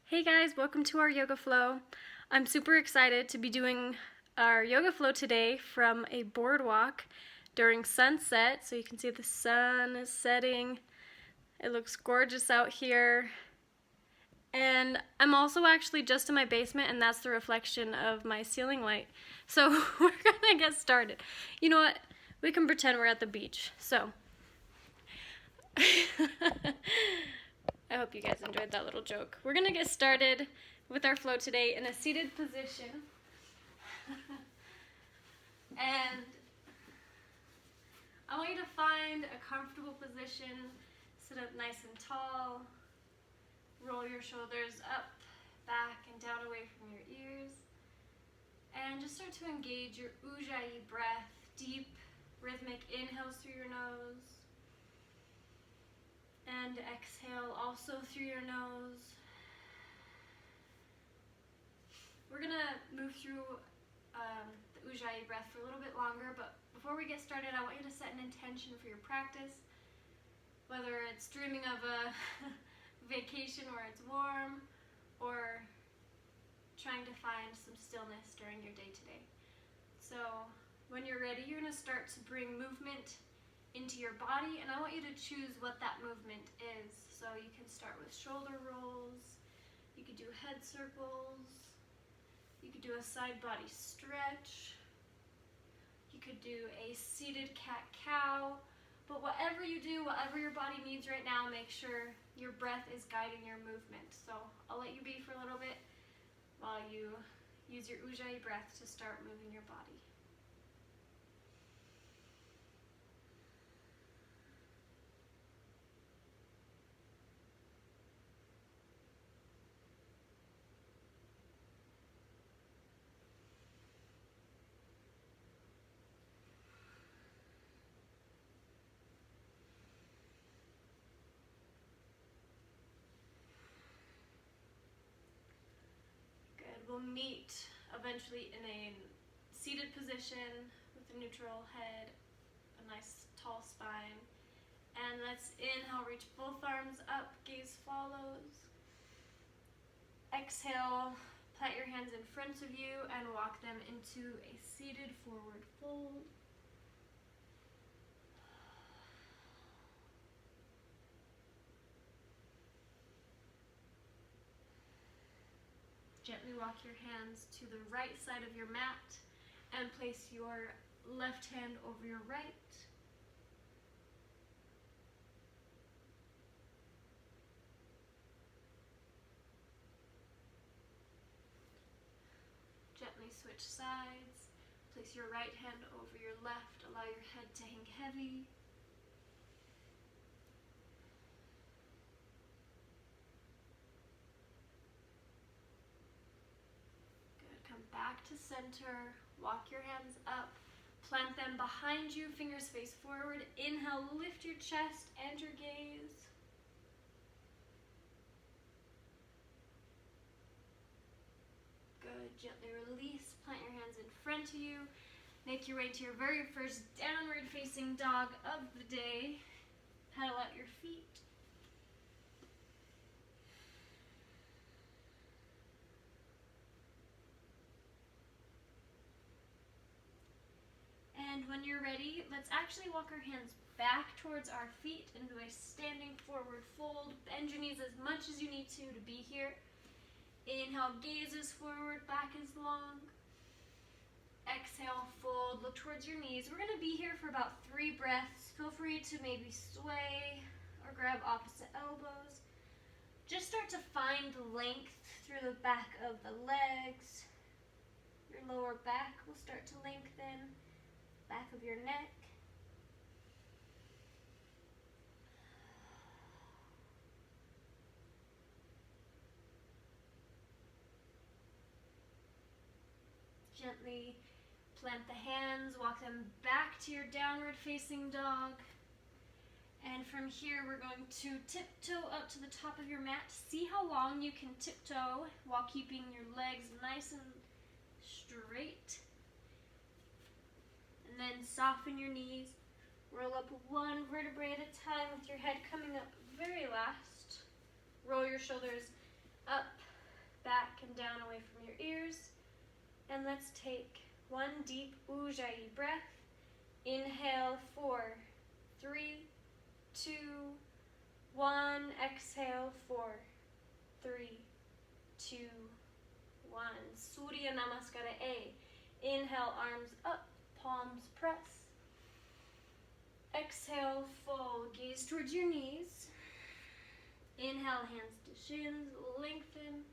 Hey guys, welcome to our yoga flow. I'm super excited to be doing our yoga flow today from a boardwalk during sunset. So you can see the sun is setting. It looks gorgeous out here. And I'm also actually just in my basement, and that's the reflection of my ceiling light. So we're gonna get started. You know what? We can pretend we're at the beach. So I hope you guys enjoyed that little joke. We're gonna get started with our flow today in a seated position. And I want you to find a comfortable position. Sit up nice and tall. Roll your shoulders up, back, and down away from your ears. And just start to engage your ujjayi breath. Deep, rhythmic inhales through your nose. And exhale also through your nose. We're gonna move through the ujjayi breath for a little bit longer, but before we get started, I want you to set an intention for your practice. Whether it's dreaming of a vacation where it's warm, or trying to find some stillness during your day today. So when you're ready, you're gonna start to bring movement into your body, and I want you to choose what that movement is. So you can start with shoulder rolls, you could do head circles, you could do a side body stretch, you could do a seated cat-cow, but whatever you do, whatever your body needs right now, make sure your breath is guiding your movement. So I'll let you be for a little bit while you use your ujjayi breath to start moving your body. We'll meet eventually in a seated position with a neutral head, a nice tall spine. And let's inhale, reach both arms up, gaze follows. Exhale, plant your hands in front of you and walk them into a seated forward fold. Gently walk your hands to the right side of your mat and place your left hand over your right. Gently switch sides. Place your right hand over your left. Allow your head to hang heavy. Come back to center, walk your hands up, plant them behind you, fingers face forward. Inhale, lift your chest and your gaze. Good, gently release, plant your hands in front of you. Make your way to your very first downward facing dog of the day. Pedal out your feet. And when you're ready, let's actually walk our hands back towards our feet into a standing forward fold. Bend your knees as much as you need to be here. Inhale, gaze is forward, back is long. Exhale, fold, look towards your knees. We're gonna be here for about 3 breaths. Feel free to maybe sway or grab opposite elbows. Just start to find length through the back of the legs. Your lower back will start to lengthen. Back of your neck. Gently plant the hands, walk them back to your downward facing dog. And from here, we're going to tiptoe up to the top of your mat. See how long you can tiptoe while keeping your legs nice and straight. And then soften your knees, roll up 1 vertebrae at a time with your head coming up very last. Roll your shoulders up back and down away from your ears. And let's take one deep Ujjayi breath. Inhale, 4, 3, 2, 1. Exhale, 4, 3, 2, 1. Surya Namaskara A. Inhale, arms up, palms press. Exhale, fold, gaze towards your knees. Inhale, hands to shins, lengthen.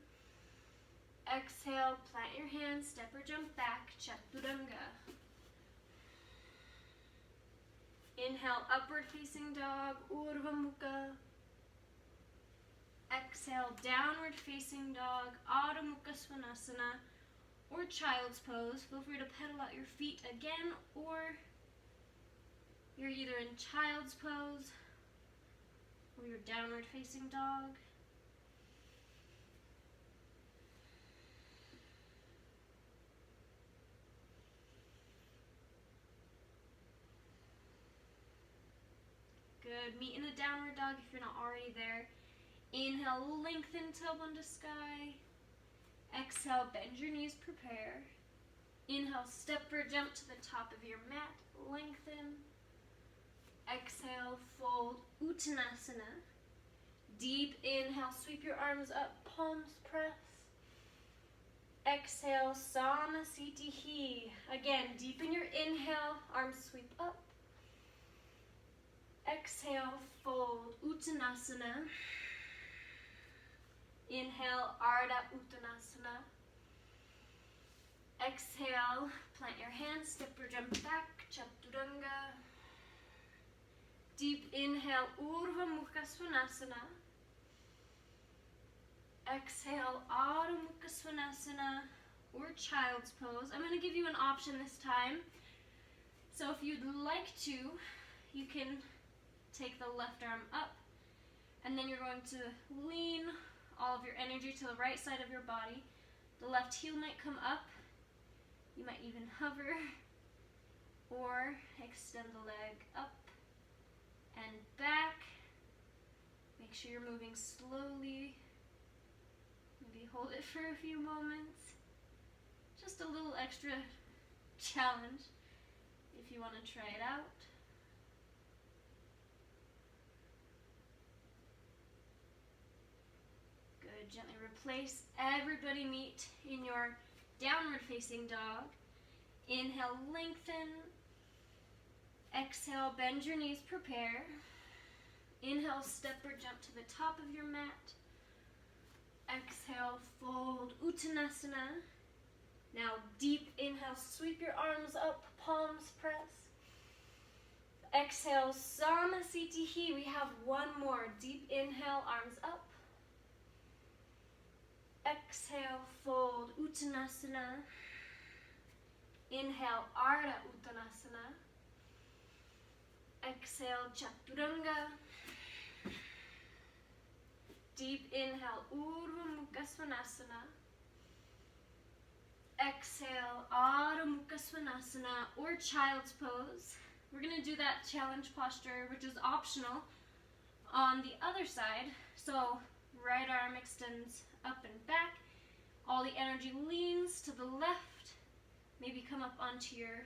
Exhale, plant your hands, step or jump back, Chaturanga. Inhale, upward facing dog, Urdhva Mukha. Exhale, downward facing dog, Adho Mukha Svanasana, or child's pose. Feel free to pedal out your feet again, or you're either in child's pose or you're downward facing dog. Good. Meet in a downward dog if you're not already there. Inhale, lengthen tailbone to sky. Exhale, bend your knees, prepare. Inhale, step or jump to the top of your mat, lengthen. Exhale, fold, Uttanasana. Deep inhale, sweep your arms up, palms press. Exhale, Samasthiti. Again, deepen your inhale, arms sweep up. Exhale, fold, Uttanasana. Inhale, Ardha Uttanasana. Exhale, plant your hands, step or jump back, Chaturanga. Deep inhale, Urdhva Mukha Svanasana. Exhale, Adho Mukha Svanasana, or child's pose. I'm going to give you an option this time. So if you'd like to, you can take the left arm up, and then you're going to lean all of your energy to the right side of your body. The left heel might come up. You might even hover, or extend the leg up and back. Make sure you're moving slowly. Maybe hold it for a few moments. Just a little extra challenge if you want to try it out. Good. Gently replace. Everybody meet in your downward facing dog. Inhale, lengthen. Exhale, bend your knees, prepare. Inhale, step or jump to the top of your mat. Exhale, fold, Uttanasana. Now deep inhale, sweep your arms up, palms press. Exhale, Samasthiti. We have one more. Deep inhale, arms up. Exhale, fold, Uttanasana. Inhale, Ardha Uttanasana. Exhale, Chaturanga. Deep inhale, Urdhva Mukha Svanasana. Exhale, Adho Mukha Svanasana, or child's pose. We're going to do that challenge posture, which is optional, on the other side. So right arm extends up and back. All the energy leans to the left. Maybe come up onto your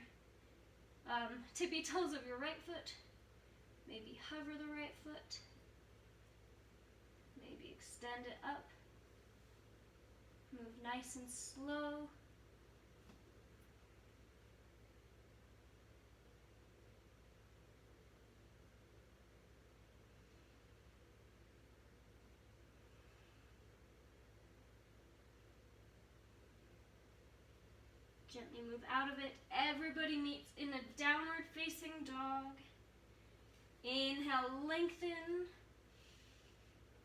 tippy toes of your right foot. Maybe hover the right foot. Maybe extend it up. Move nice and slow. Gently move out of it. Everybody meets in a downward facing dog. Inhale, lengthen.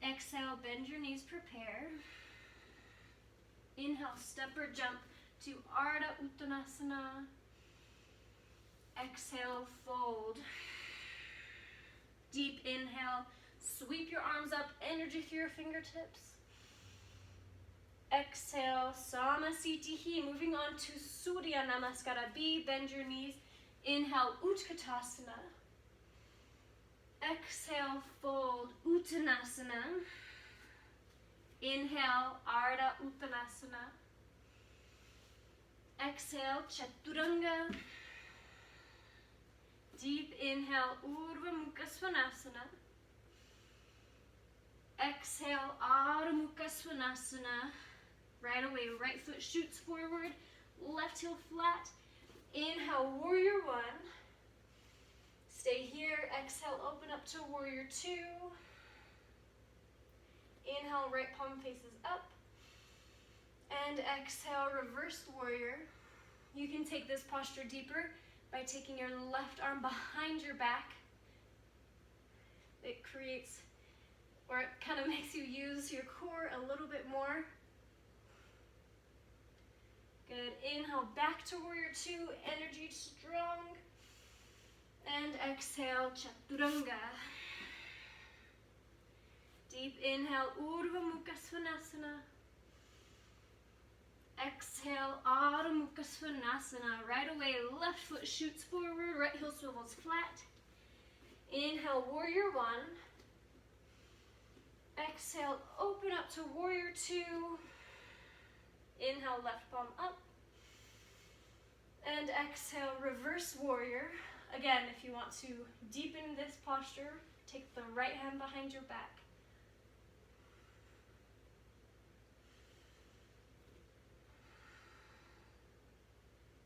Exhale, bend your knees, prepare. Inhale, step or jump to Ardha Uttanasana. Exhale, fold. Deep inhale, sweep your arms up, energy through your fingertips. Exhale, Samasthiti. Moving on to Surya Namaskara B. Bend your knees. Inhale, Utkatasana. Exhale, fold, Uttanasana. Inhale, Ardha Uttanasana. Exhale, Chaturanga. Deep inhale, Urdhva Mukha Svanasana. Exhale, Adho Mukha Svanasana. Right away, right foot shoots forward, left heel flat. Inhale, Warrior One. Stay here. Exhale, open up to Warrior Two. Inhale, right palm faces up. And exhale, Reversed Warrior. You can take this posture deeper by taking your left arm behind your back. It creates, or it kind of makes you use your core a little bit more. Good. Inhale, back to Warrior Two. Energy strong. And exhale, Chaturanga. Deep inhale, Urdhva Mukha Svanasana. Exhale, Adho Mukha Svanasana. Right away, left foot shoots forward, right heel swivels flat. Inhale, Warrior One. Exhale, open up to Warrior Two. Inhale, left palm up. And exhale, Reverse Warrior. Again, if you want to deepen this posture, take the right hand behind your back.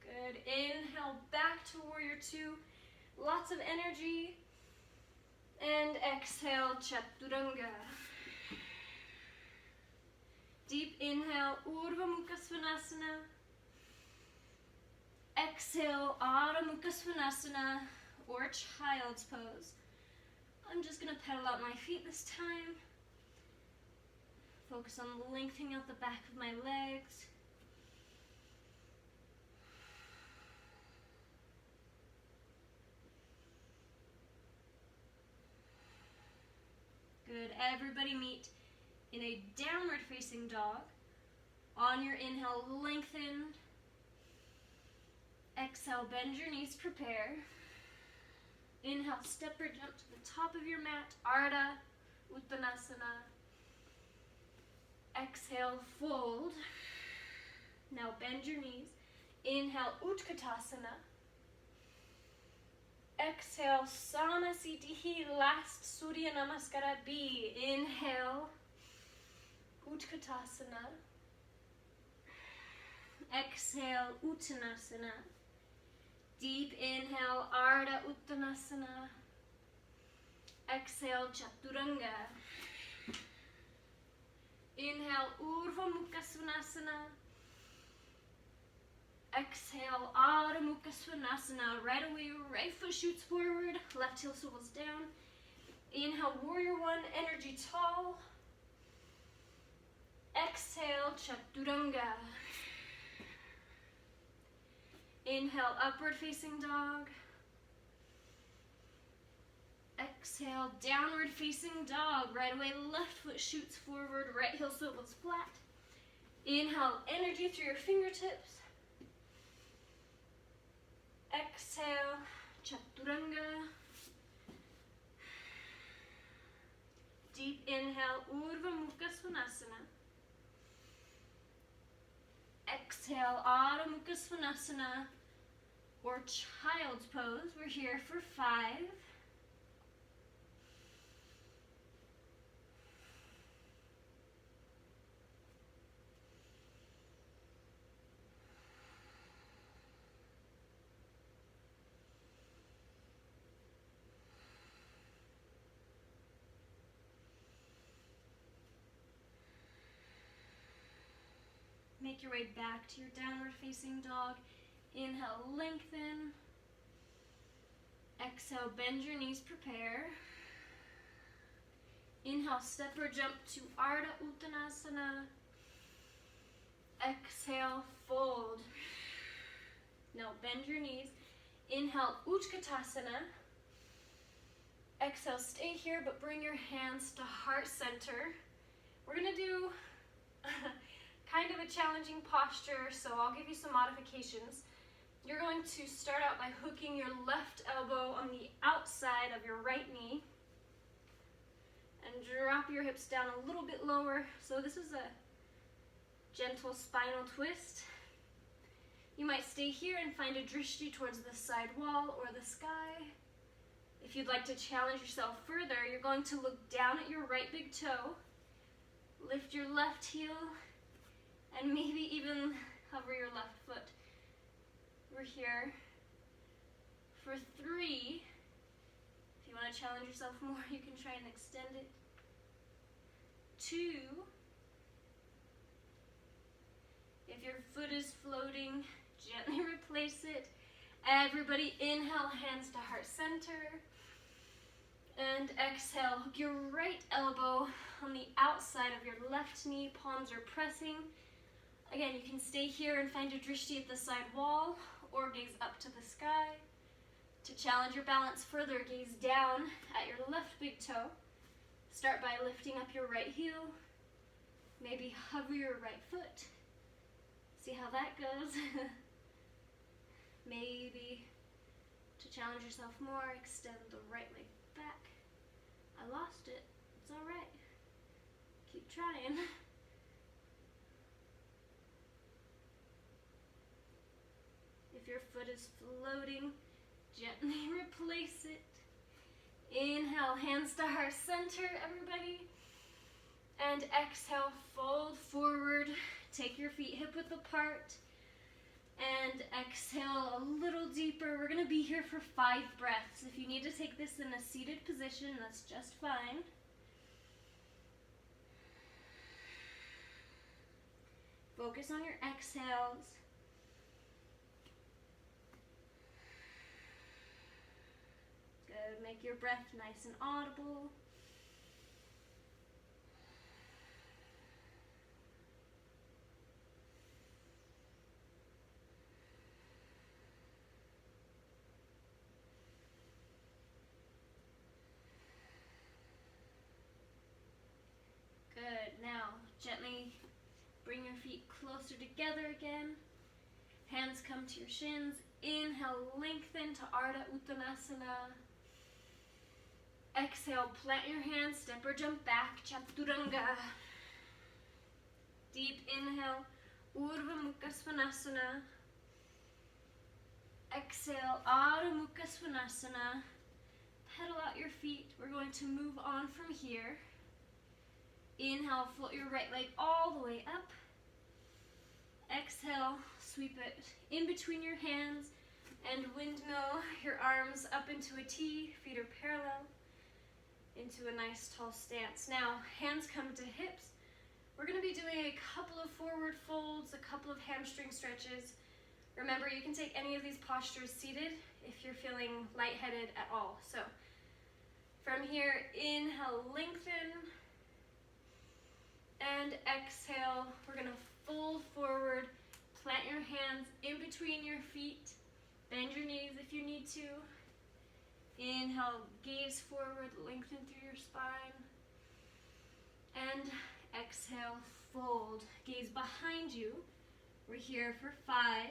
Good. Inhale, back to Warrior Two. Lots of energy. And exhale, Chaturanga. Deep inhale, Urdhva Mukha Svanasana. Exhale, Adho Mukha Svanasana, or Child's Pose. I'm just going to pedal out my feet this time. Focus on lengthening out the back of my legs. Good. Everybody meet in a downward facing dog. On your inhale, lengthen. Exhale, bend your knees, prepare. Inhale, step or jump to the top of your mat, Ardha Uttanasana. Exhale, fold. Now bend your knees. Inhale, Utkatasana. Exhale, Samasthiti, last Surya Namaskara B. Inhale, Utkatasana. Exhale, Uttanasana. Deep inhale, Ardha Uttanasana. Exhale, Chaturanga. Inhale, Urdhva Mukha Svanasana. Exhale, Adho Mukha Svanasana. Right away, right foot shoots forward, left heel swivels down. Inhale, Warrior One, energy tall. Exhale, Chaturanga. Inhale, upward facing dog. Exhale, downward facing dog. Right away, left foot shoots forward, right heel swivels flat. Inhale, energy through your fingertips. Exhale, Chaturanga. Deep inhale, Urdhva Mukha Svanasana. Exhale, Adho Mukha Svanasana, or Child's Pose. We're here for 5. Make your way back to your downward facing dog. Inhale, lengthen. Exhale, bend your knees, prepare. Inhale, step or jump to Ardha Uttanasana. Exhale, fold. Now bend your knees. Inhale, Utkatasana. Exhale, stay here, but bring your hands to heart center. We're gonna do kind of a challenging posture, so I'll give you some modifications. You're going to start out by hooking your left elbow on the outside of your right knee. and drop your hips down a little bit lower. So this is a gentle spinal twist. You might stay here and find a drishti towards the side wall or the sky. If you'd like to challenge yourself further, you're going to look down at your right big toe, lift your left heel, and maybe even hover your left foot. We're here for 3. If you want to challenge yourself more, you can try and extend it. 2. If your foot is floating, gently replace it. Everybody inhale, hands to heart center. And exhale, hook your right elbow on the outside of your left knee, palms are pressing. Again, you can stay here and find a drishti at the side wall or gaze up to the sky. To challenge your balance further, gaze down at your left big toe. Start by lifting up your right heel. Maybe hover your right foot. See how that goes. Maybe to challenge yourself more, extend the right leg back. I lost it. It's all right. Keep trying. If your foot is floating, gently replace it. Inhale, hands to heart center, everybody. And exhale, fold forward. Take your feet hip width apart. And exhale a little deeper. We're going to be here for 5 breaths. If you need to take this in a seated position, that's just fine. Focus on your exhales. Good. Make your breath nice and audible. Good. Now, gently bring your feet closer together again. Hands come to your shins. Inhale, lengthen to Ardha Uttanasana. Exhale, plant your hands, step or jump back, Chaturanga. Deep inhale, Urdhva Mukha Svanasana. Exhale, Adho Mukha Svanasana. Pedal out your feet. We're going to move on from here. Inhale, float your right leg all the way up. Exhale, sweep it in between your hands and windmill your arms up into a T, feet are parallel, into a nice tall stance. Now, hands come to hips. We're going to be doing a couple of forward folds, a couple of hamstring stretches. Remember, you can take any of these postures seated if you're feeling lightheaded at all. So, from here, inhale, lengthen. And exhale, we're going to fold forward, plant your hands in between your feet, bend your knees if you need to. Inhale, gaze forward, lengthen through your spine. And exhale, fold, gaze behind you. We're here for 5,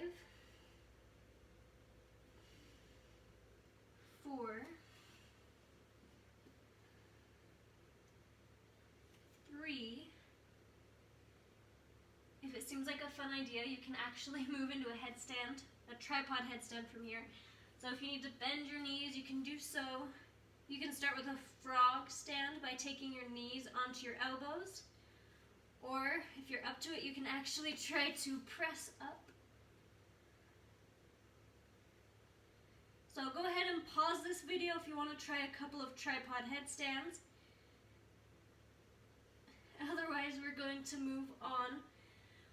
4, 3. If it seems like a fun idea, you can actually move into a headstand, a tripod headstand from here. So if you need to bend your knees, you can do so. You can start with a frog stand by taking your knees onto your elbows. Or if you're up to it, you can actually try to press up. So go ahead and pause this video if you want to try a couple of tripod headstands. Otherwise, we're going to move on.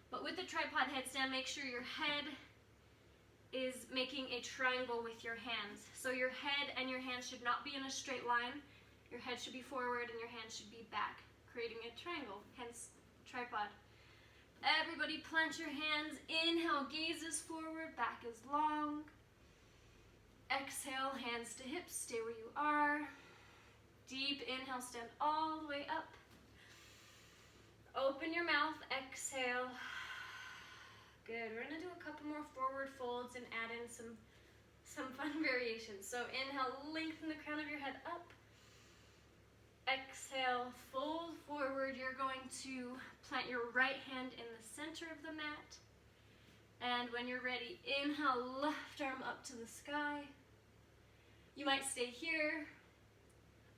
But with the tripod headstand, make sure your head is making a triangle with your hands. So your head and your hands should not be in a straight line. Your head should be forward and your hands should be back, creating a triangle, hence tripod. Everybody plant your hands. Inhale, gaze is forward, back is long. Exhale, hands to hips, stay where you are. Deep inhale, stand all the way up. Open your mouth, exhale. Good, we're gonna do a couple more forward folds and add in some fun variations. So inhale, lengthen the crown of your head up. Exhale. exhale, fold forward. You're going to plant your right hand in the center of the mat. And when you're ready, inhale, left arm up to the sky. You might stay here.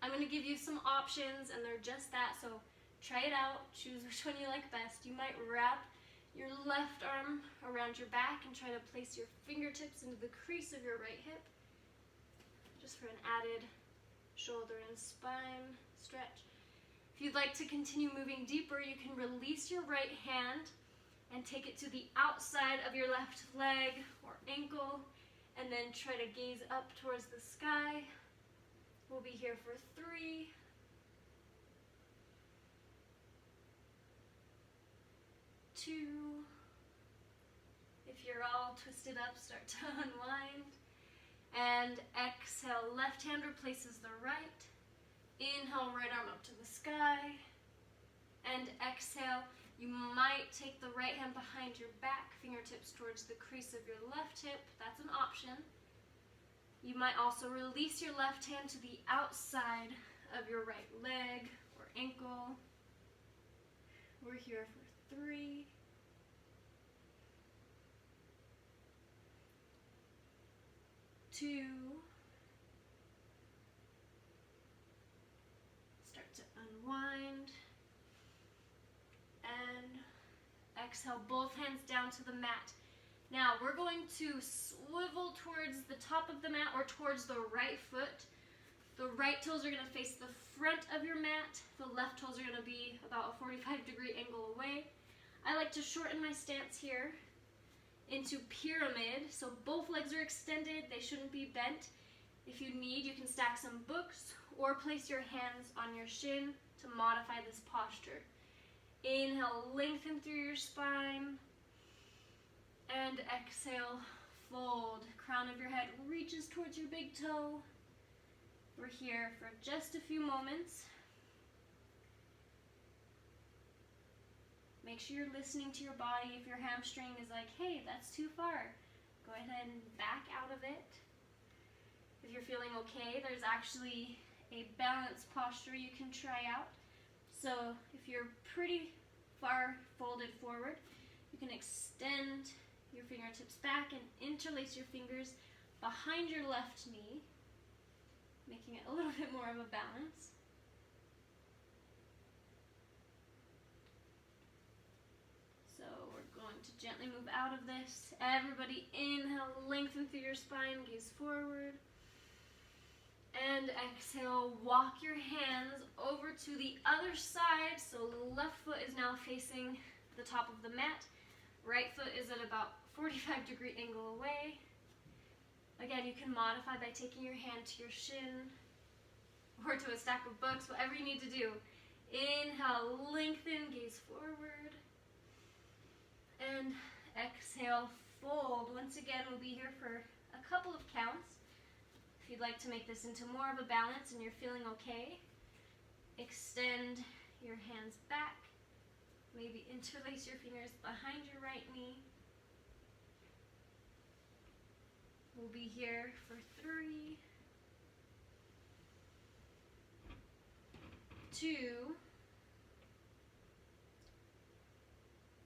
I'm going to give you some options, and they're just that, so try it out. Choose which one you like best. You might wrap your left arm around your back and try to place your fingertips into the crease of your right hip, just for an added shoulder and spine stretch. If you'd like to continue moving deeper, you can release your right hand and take it to the outside of your left leg or ankle, and then try to gaze up towards the sky. We'll be here for 3, 2. If you're all twisted up, start to unwind. And exhale, left hand replaces the right. Inhale, right arm up to the sky. And exhale, you might take the right hand behind your back, fingertips towards the crease of your left hip. That's an option. You might also release your left hand to the outside of your right leg or ankle. We're here for 3, 2. Start to unwind. And exhale, both hands down to the mat. Now we're going to swivel towards the top of the mat or towards the right foot. The right toes are going to face the front of your mat. The left toes are going to be about a 45-degree angle away. I like to shorten my stance here into pyramid, so both legs are extended. They shouldn't be bent. If you need, you can stack some books or place your hands on your shin to modify this posture. Inhale, lengthen through your spine. And exhale, fold. Crown of your head reaches towards your big toe. We're here for just a few moments. Make sure you're listening to your body. If your hamstring is like, hey, that's too far, go ahead and back out of it. If you're feeling okay, there's actually a balanced posture you can try out. So if you're pretty far folded forward, you can extend your fingertips back and interlace your fingers behind your left knee, making it a little bit more of a balance. So we're going to gently move out of this. Everybody inhale, lengthen through your spine, gaze forward. And exhale, walk your hands over to the other side. So the left foot is now facing the top of the mat. Right foot is at about 45-degree angle away. Again, you can modify by taking your hand to your shin or to a stack of books, whatever you need to do. Inhale, lengthen, gaze forward. And exhale, fold. Once again, we'll be here for a couple of counts. If you'd like to make this into more of a balance and you're feeling okay, extend your hands back. Maybe interlace your fingers behind your right knee. We'll be here for 3, 2,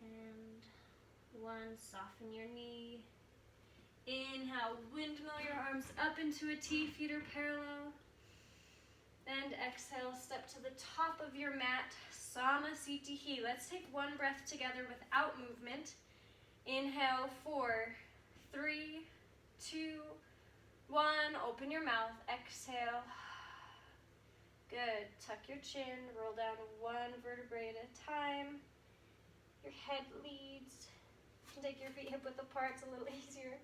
and 1. Soften your knee. Inhale, windmill your arms up into a T, feet are parallel. And exhale, step to the top of your mat, Samasthiti. Let's take one breath together without movement. Inhale, 4, 3, 2, 1. Open your mouth. Exhale. Good. Tuck your chin. Roll down 1 vertebrae at a time. Your head leads. Take your feet hip width apart. It's a little easier.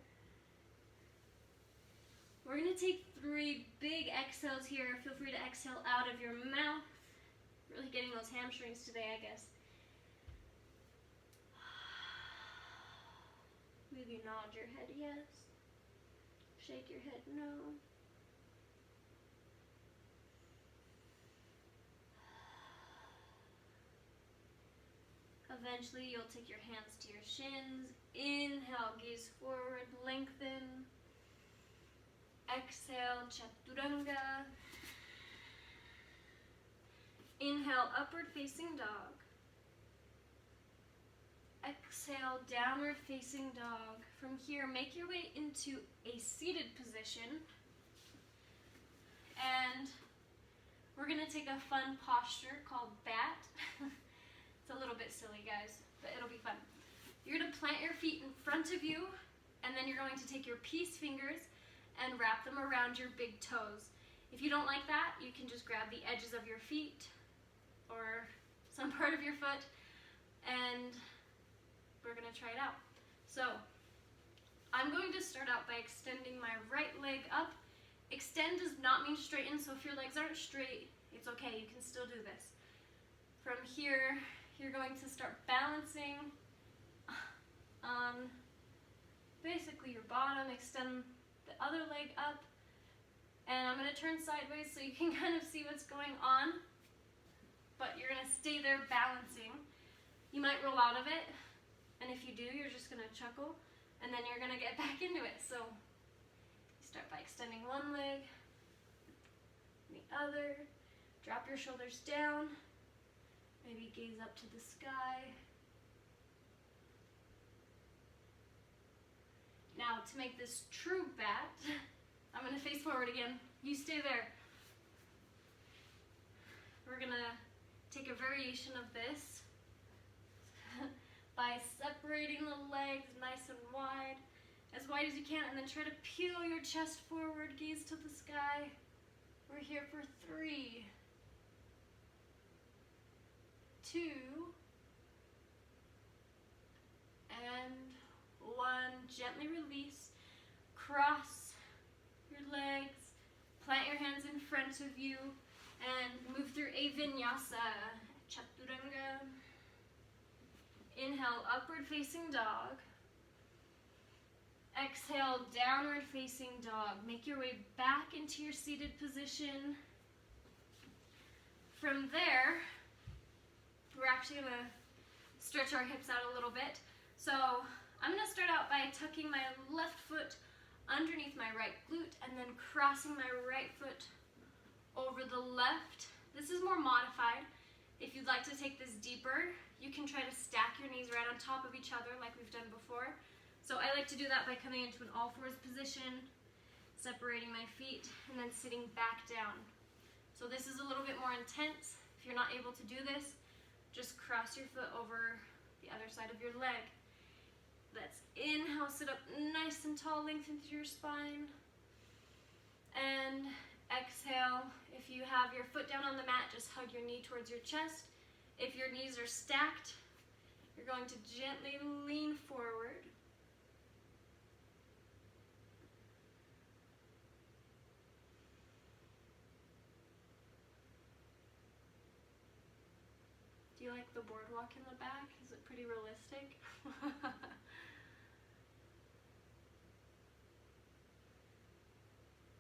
We're going to take 3 big exhales here. Feel free to exhale out of your mouth. Really getting those hamstrings today, I guess. Maybe nod your head yes. Shake your head no. Eventually, you'll take your hands to your shins. Inhale, gaze forward, lengthen. Exhale, Chaturanga. Inhale, upward facing dog. Exhale, downward facing dog. From here, make your way into a seated position. And we're gonna take a fun posture called bat. It's a little bit silly, guys, but it'll be fun. You're gonna plant your feet in front of you, and then you're going to take your peace fingers and wrap them around your big toes. If you don't like that, you can just grab the edges of your feet or some part of your foot, and we're gonna try it out. So, I'm going to start out by extending my right leg up. Extend does not mean straighten, so if your legs aren't straight, it's okay, you can still do this. From here, you're going to start balancing on basically your bottom, extend the other leg up, and I'm going to turn sideways so you can kind of see what's going on, but you're going to stay there balancing. You might roll out of it, and if you do, you're just going to chuckle, and then you're going to get back into it. So start by extending one leg, the other, drop your shoulders down, maybe gaze up to the sky. Now to make this true bat, I'm going to face forward again. You stay there. We're going to take a variation of this by separating the legs nice and wide as you can, and then try to peel your chest forward, gaze to the sky. We're here for 3, 2, and 1. Gently release. Cross your legs, plant your hands in front of you, and move through a vinyasa, chaturanga. Inhale, upward facing dog. Exhale, downward facing dog. Make your way back into your seated position. From there, we're actually going to stretch our hips out a little bit. So I'm going to start out by tucking my left foot underneath my right glute and then crossing my right foot over the left. This is more modified. If you'd like to take this deeper, you can try to stack your knees right on top of each other like we've done before. So I like to do that by coming into an all-fours position, separating my feet, and then sitting back down. So this is a little bit more intense. If you're not able to do this, just cross your foot over the other side of your leg. Let's inhale, sit up nice and tall, lengthen through your spine. And exhale, if you have your foot down on the mat, just hug your knee towards your chest. If your knees are stacked, you're going to gently lean forward. Do you like the boardwalk in the back? Is it pretty realistic?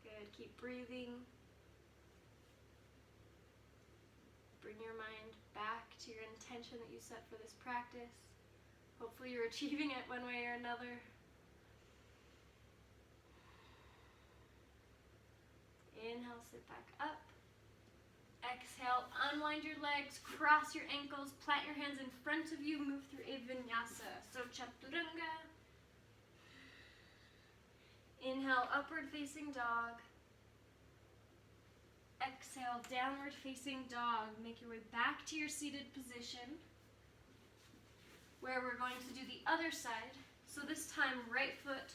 Good, keep breathing. Bring your mind back to your intention that you set for this practice. Hopefully you're achieving it one way or another. Inhale, sit back up. Exhale, unwind your legs, cross your ankles, plant your hands in front of you, move through a vinyasa. So chaturanga. Inhale, upward facing dog. Exhale, downward facing dog. Make your way back to your seated position, where we're going to do the other side. So this time, right foot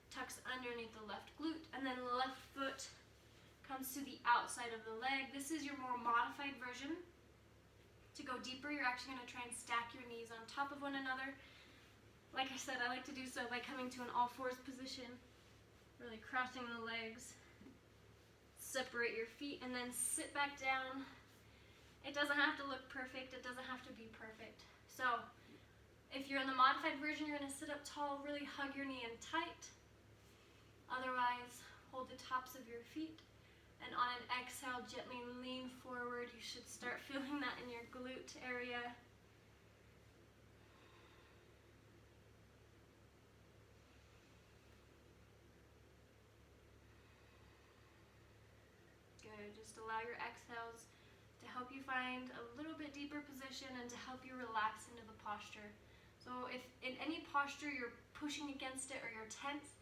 tucks underneath the left glute, and then left foot comes to the outside of the leg. This is your more modified version. To go deeper, you're actually going to try and stack your knees on top of one another. Like I said, I like to do so by coming to an all-fours position, really crossing the legs. Separate your feet and then sit back down. It doesn't have to look perfect. It doesn't have to be perfect. So if you're in the modified version, you're going to sit up tall, really hug your knee in tight. Otherwise, hold the tops of your feet. And on an exhale, gently lean forward. You should start feeling that in your glute area. Good. Just allow your exhales to help you find a little bit deeper position and to help you relax into the posture. So if in any posture you're pushing against it or you're tense,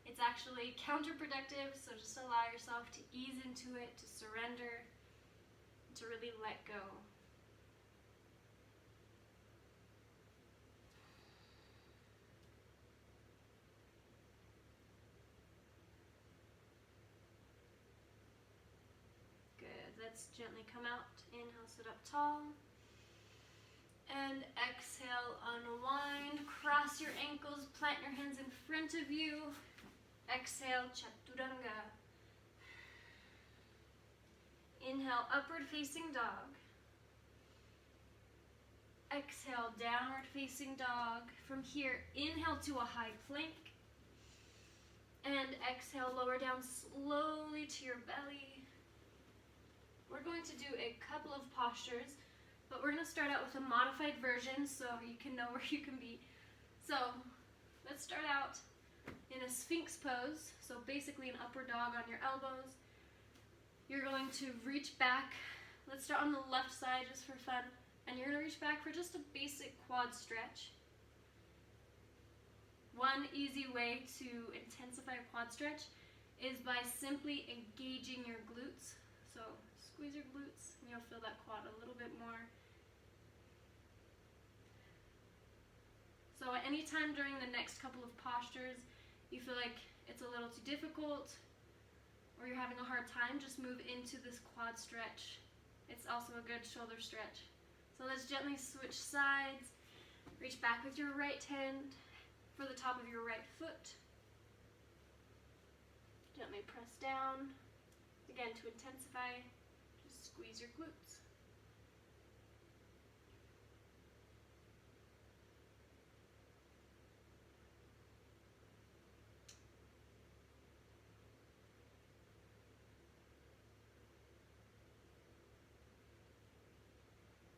it's actually counterproductive, so just allow yourself to ease into it, to surrender, to really let go. Let's gently come out. Inhale, sit up tall. And exhale, unwind. Cross your ankles, plant your hands in front of you. Exhale, chaturanga. Inhale, upward facing dog. Exhale, downward facing dog. From here, inhale to a high plank. And exhale, lower down slowly to your belly. We're going to do a couple of postures, but we're going to start out with a modified version so you can know where you can be. So let's start out in a Sphinx pose, so basically an upward dog on your elbows. You're going to reach back. Let's start on the left side just for fun, and you're going to reach back for just a basic quad stretch. One easy way to intensify a quad stretch is by simply engaging your glutes. So squeeze your glutes and you'll feel that quad a little bit more. So at any time during the next couple of postures you feel like it's a little too difficult or you're having a hard time, just move into this quad stretch. It's also a good shoulder stretch. So let's gently switch sides. Reach back with your right hand for the top of your right foot. Gently press down. Again, to intensify, just squeeze your glutes.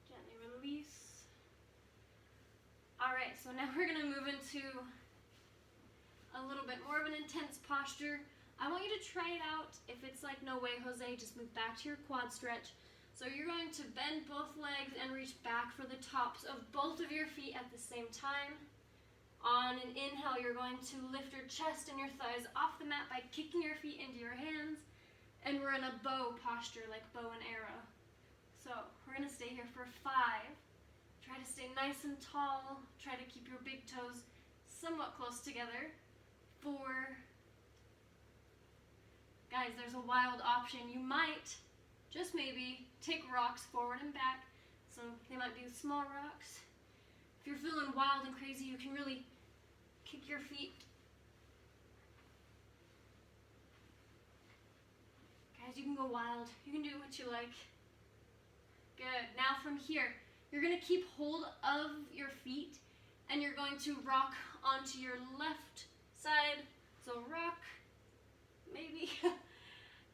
Gently release. Alright, so now we're going to move into a little bit more of an intense posture. I want you to try it out. If it's like, no way, Jose, just move back to your quad stretch. So you're going to bend both legs and reach back for the tops of both of your feet at the same time. On an inhale, you're going to lift your chest and your thighs off the mat by kicking your feet into your hands. And we're in a bow posture, like bow and arrow. So we're going to stay here for 5. Try to stay nice and tall. Try to keep your big toes somewhat close together. 4. Guys, there's a wild option. You might, just maybe, take rocks forward and back. So they might be small rocks. If you're feeling wild and crazy, you can really kick your feet. Guys, you can go wild. You can do what you like. Good. Now from here, you're going to keep hold of your feet and you're going to rock onto your left side. So rock. Maybe,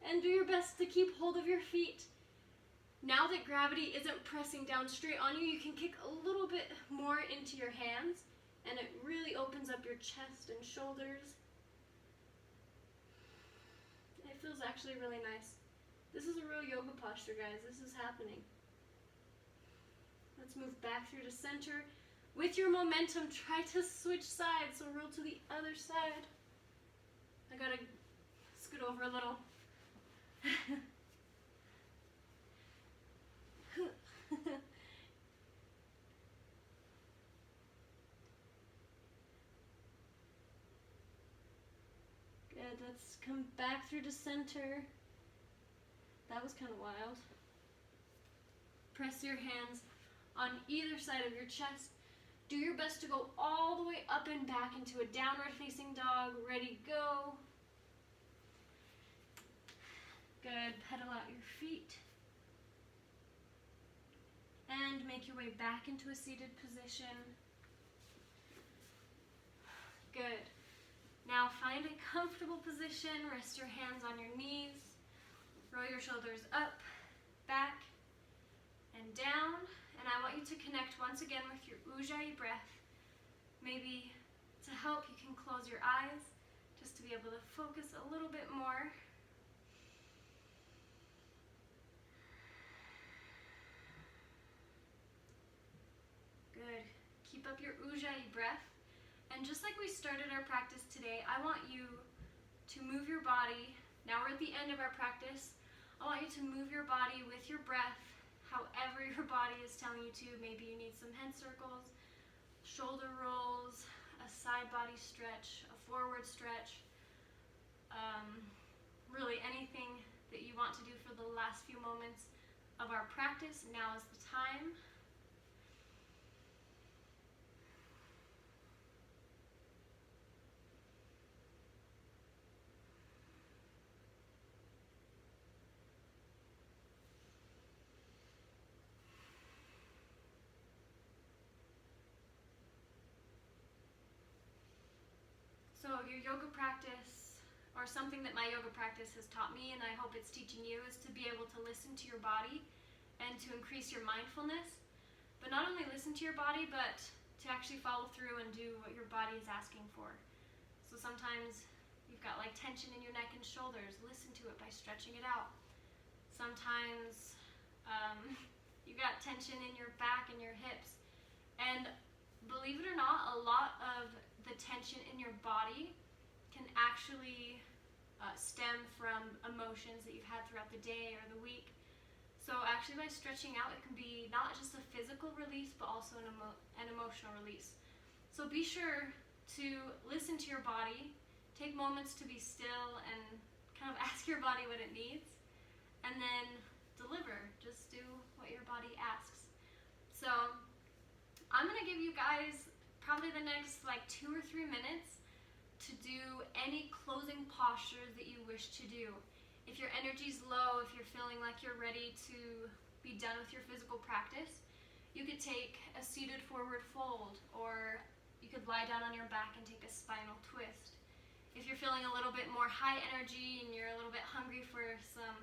and do your best to keep hold of your feet. Now that gravity isn't pressing down straight on you, you can kick a little bit more into your hands, and it really opens up your chest and shoulders. It feels actually really nice. This is a real yoga posture, guys. This is happening. Let's move back through to center. With your momentum, try to switch sides, so roll to the other side. I gotta scoot over a little. Good, let's come back through to center. That was kind of wild. Press your hands on either side of your chest. Do your best to go all the way up and back into a downward facing dog. Ready, go. Good, pedal out your feet. And make your way back into a seated position. Good. Now find a comfortable position. Rest your hands on your knees. Roll your shoulders up, back, and down. And I want you to connect once again with your Ujjayi breath. Maybe to help, you can close your eyes just to be able to focus a little bit more. keep up your Ujjayi breath. And just like we started our practice today, I want you to move your body. Now we're at the end of our practice. I want you to move your body with your breath, however your body is telling you to. Maybe you need some head circles, shoulder rolls, a side body stretch, a forward stretch, really anything that you want to do for the last few moments of our practice. Now is the time. So your yoga practice, or something that my yoga practice has taught me, and I hope it's teaching you, is to be able to listen to your body and to increase your mindfulness. But not only listen to your body, but to actually follow through and do what your body is asking for. So sometimes you've got like tension in your neck and shoulders. Listen to it by stretching it out. Sometimes you got tension in your back and your hips. And believe it or not, a lot of the tension in your body can actually stem from emotions that you've had throughout the day or the week. So actually by stretching out, it can be not just a physical release, but also an emotional release. So be sure to listen to your body, take moments to be still and kind of ask your body what it needs, and then deliver. Just do what your body asks. So I'm gonna give you guys probably the next like 2 or 3 minutes to do any closing postures that you wish to do. If your energy's low, if you're feeling like you're ready to be done with your physical practice, you could take a seated forward fold, or you could lie down on your back and take a spinal twist. If you're feeling a little bit more high energy and you're a little bit hungry for some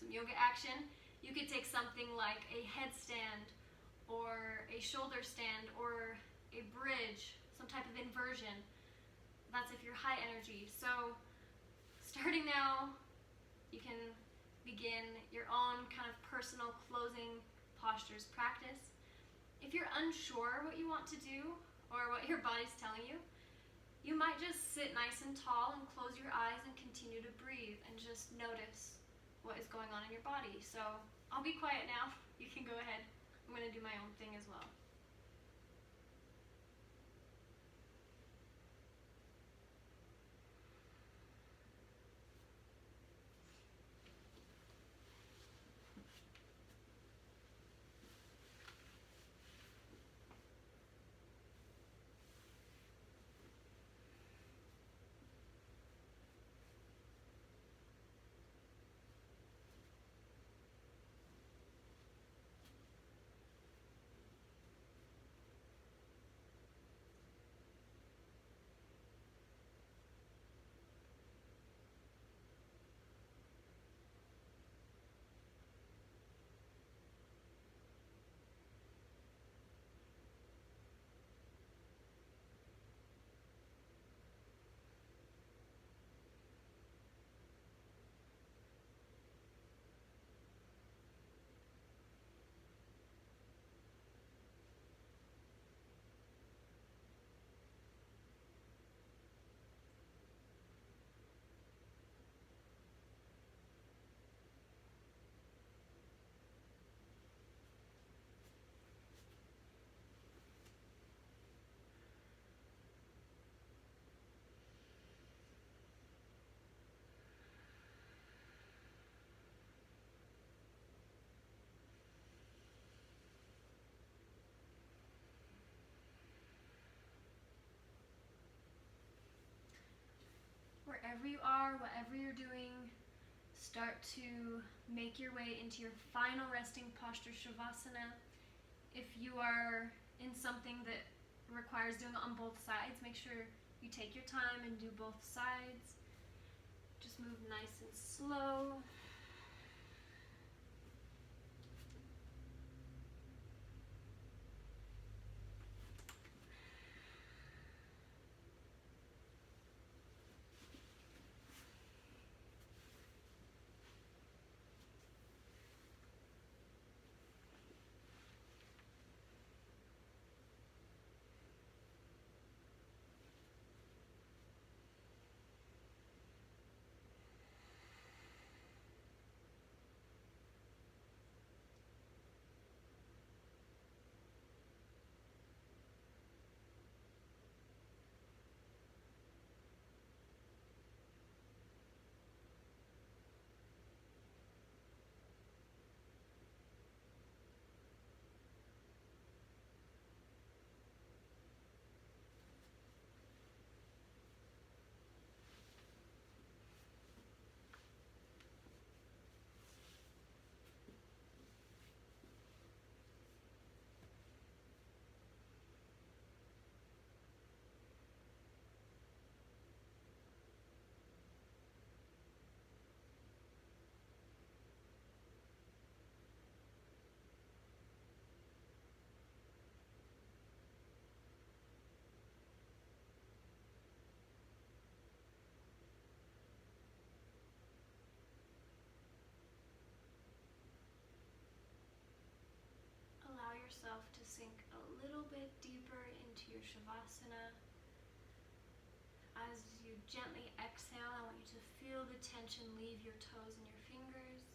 some yoga action, you could take something like a headstand or a shoulder stand or a bridge, some type of inversion. That's if you're high energy. So starting now, you can begin your own kind of personal closing postures practice. If you're unsure what you want to do or what your body's telling you, you might just sit nice and tall and close your eyes and continue to breathe and just notice what is going on in your body. So I'll be quiet now. You can go ahead. I'm going to do my own thing as well. Wherever you are, whatever you're doing, start to make your way into your final resting posture, Shavasana. If you are in something that requires doing it on both sides, make sure you take your time and do both sides. Just move nice and slow. Shavasana. As you gently exhale, I want you to feel the tension leave your toes and your fingers.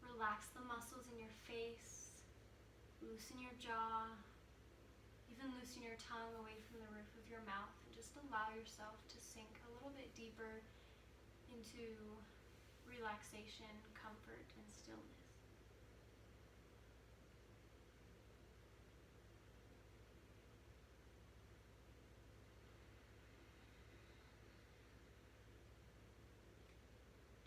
Relax the muscles in your face. Loosen your jaw. Even loosen your tongue away from the roof of your mouth, and just allow yourself to sink a little bit deeper into relaxation, comfort, and stillness.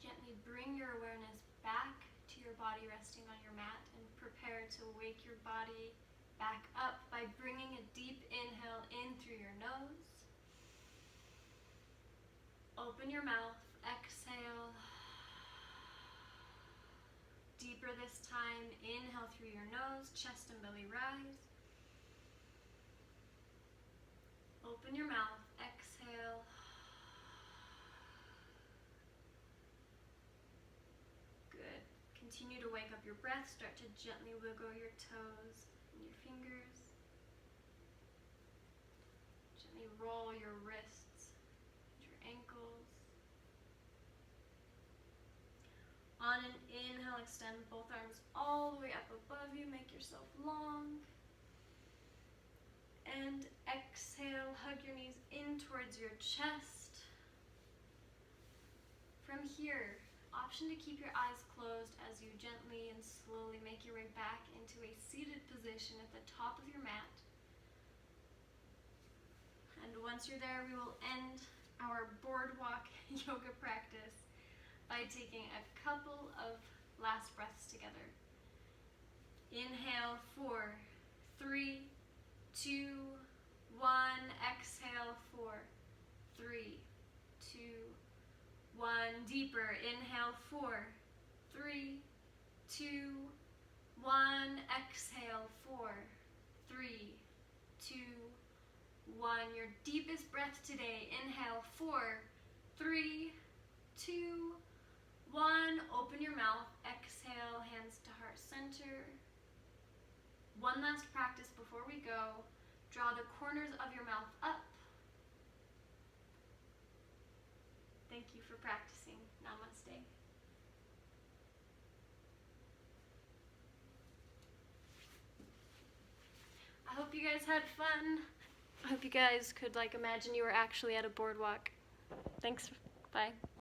Gently bring your awareness back to your body resting on your mat, and prepare to wake your body back up by bringing a deep inhale in through your nose. Open your mouth, exhale. Deeper this time, inhale through your nose, chest and belly rise. Open your mouth, exhale. Good. Continue to wake up your breath. Start to gently wiggle your toes and your fingers. Gently roll your wrists, your ankles. On an inhale, extend both arms all the way up above you. Make yourself long. And exhale, hug your knees in towards your chest. From here, option to keep your eyes closed as you gently and slowly make your way back into a seated position at the top of your mat. And once you're there, we will end our boardwalk yoga practice by taking a couple of last breaths together. Inhale, 4, 3, 2, 1. Exhale, 4, 3, 2, 1. Deeper. Inhale, 4, 3, 2, 1. Exhale, 4, 3, 2, 1. Your deepest breath today. Inhale, 4, 3, 2, 1. Open your mouth. Exhale, hands to heart center. One last practice before we go. Draw the corners of your mouth up. Thank you for practicing. Namaste. I hope you guys had fun. I hope you guys could imagine you were actually at a boardwalk. Thanks. Bye.